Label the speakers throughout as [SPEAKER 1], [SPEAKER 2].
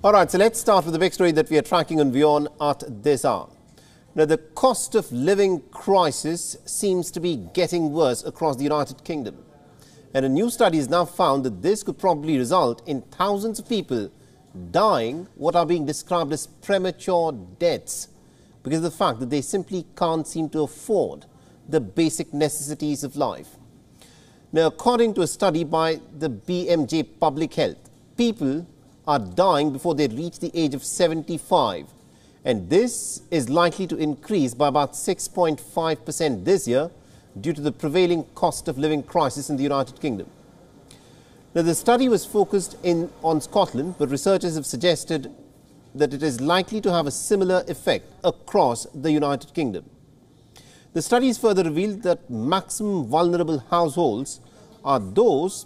[SPEAKER 1] All right, so let's start with the big story that we are tracking on WION at this hour. Now, the cost of living crisis seems to be getting worse across the United Kingdom. And a new study has now found that this could probably result in thousands of people dying what are being described as premature deaths because of the fact that they simply can't seem to afford the basic necessities of life. Now, according to a study by the BMJ Public Health, people are dying before they reach the age of 75, and this is likely to increase by about 6.5% this year due to the prevailing cost of living crisis in the United Kingdom. Now, the study was focused on Scotland, but researchers have suggested that it is likely to have a similar effect across the United Kingdom. The studies further revealed that maximum vulnerable households are those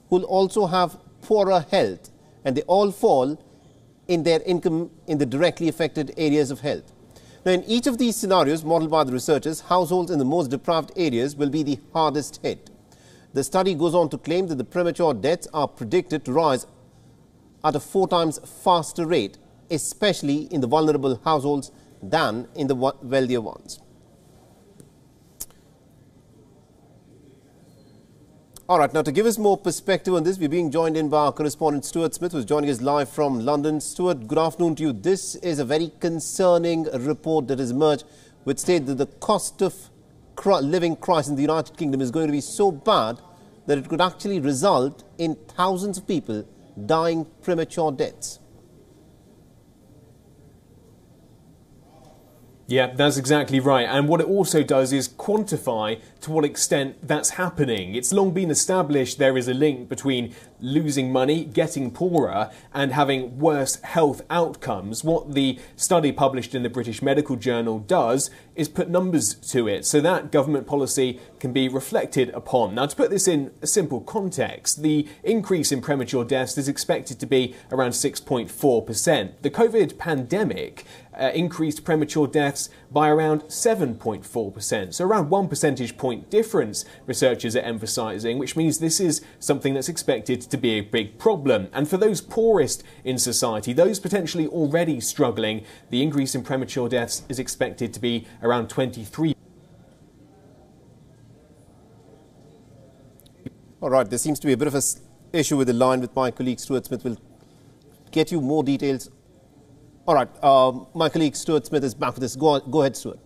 [SPEAKER 1] who will also have poorer health, and they all fall in their income in the directly affected areas of health. Now, in each of these scenarios modeled by the researchers, households in the most deprived areas will be the hardest hit. The study goes on to claim that the premature deaths are predicted to rise at a 4 times faster rate, especially in the vulnerable households than in the wealthier ones. All right, now to give us more perspective on this, we're being joined in by our correspondent Stuart Smith, who's joining us live from London. Stuart, good afternoon to you. This is a very concerning report that has emerged, which states that the cost of living crisis in the United Kingdom is going to be so bad that it could actually result in thousands of people dying premature deaths.
[SPEAKER 2] Yeah, that's exactly right. And what it also does is quantify to what extent that's happening. It's long been established there is a link between losing money, getting poorer, and having worse health outcomes. What the study published in the British Medical Journal does is put numbers to it so that government policy can be reflected upon. Now, to put this in a simple context, the increase in premature deaths is expected to be around 6.4%. The COVID pandemic increased premature deaths by around 7.4%. So around 1 percentage point difference, researchers are emphasising, which means this is something that's expected to be a big problem. And for those poorest in society, those potentially already struggling, the increase in premature deaths is expected to be around 23%.
[SPEAKER 1] All right, there seems to be a bit of an issue with the line with my colleague Stuart Smith. We'll get you more details. All right, my colleague Stuart Smith is back with us. Go ahead, Stuart.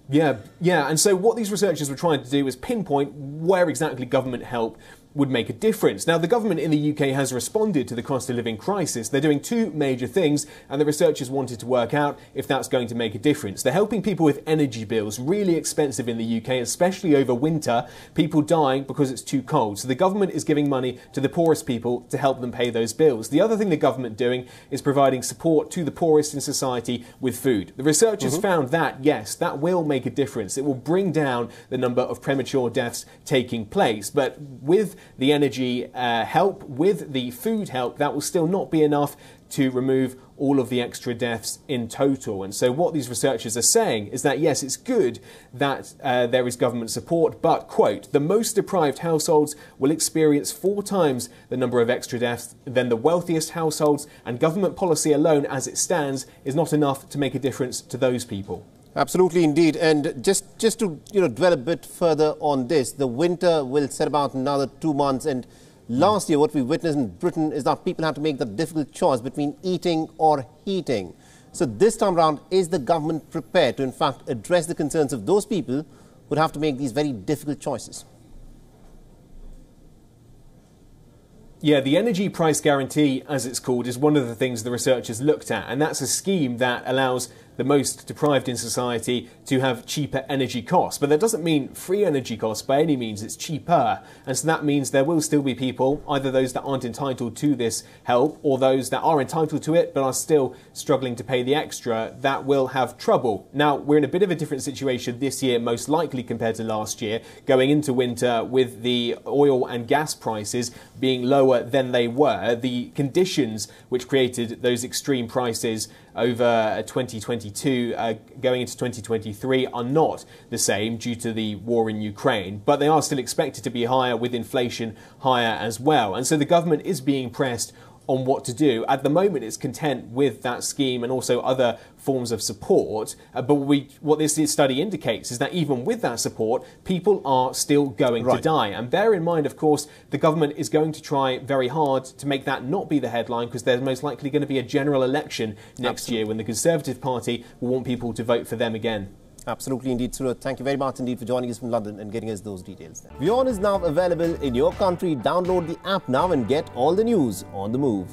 [SPEAKER 2] Yeah, and so what these researchers were trying to do was pinpoint where exactly government help would make a difference. Now, the government in the UK has responded to the cost of living crisis. They're doing 2 major things, and the researchers wanted to work out if that's going to make a difference. They're helping people with energy bills, really expensive in the UK, especially over winter, people dying because it's too cold. So the government is giving money to the poorest people to help them pay those bills. The other thing the government doing is providing support to the poorest in society with food. The researchers found that, yes, that will make a difference. It will bring down the number of premature deaths taking place. But with the energy help, with the food help, that will still not be enough to remove all of the extra deaths in total. And so what these researchers are saying is that, yes, it's good that there is government support, but, quote, the most deprived households will experience 4 times the number of extra deaths than the wealthiest households, and government policy alone as it stands is not enough to make a difference to those people.
[SPEAKER 1] Absolutely, indeed. And just to dwell a bit further on this, the winter will set about another 2 months. And last year, what we witnessed in Britain is that people had to make the difficult choice between eating or heating. So this time around, is the government prepared to, in fact, address the concerns of those people who would have to make these very difficult choices?
[SPEAKER 2] Yeah, the energy price guarantee, as it's called, is one of the things the researchers looked at, and that's a scheme that allows the most deprived in society to have cheaper energy costs. But that doesn't mean free energy costs by any means, it's cheaper. And so that means there will still be people, either those that aren't entitled to this help or those that are entitled to it but are still struggling to pay the extra, that will have trouble. Now, we're in a bit of a different situation this year, most likely compared to last year, going into winter with the oil and gas prices being lower than they were. The conditions which created those extreme prices over 2022 going into 2023 are not the same due to the war in Ukraine, but they are still expected to be higher, with inflation higher as well. And so the government is being pressed on what to do. At the moment, it's content with that scheme and also other forms of support. But what this study indicates is that even with that support, people are still going to die. And bear in mind, of course, the government is going to try very hard to make that not be the headline, because there's most likely going to be a general election next year when the Conservative Party will want people to vote for them again.
[SPEAKER 1] Absolutely indeed, Suraj. Thank you very much indeed for joining us from London and getting us those details. WION is now available in your country. Download the app now and get all the news on the move.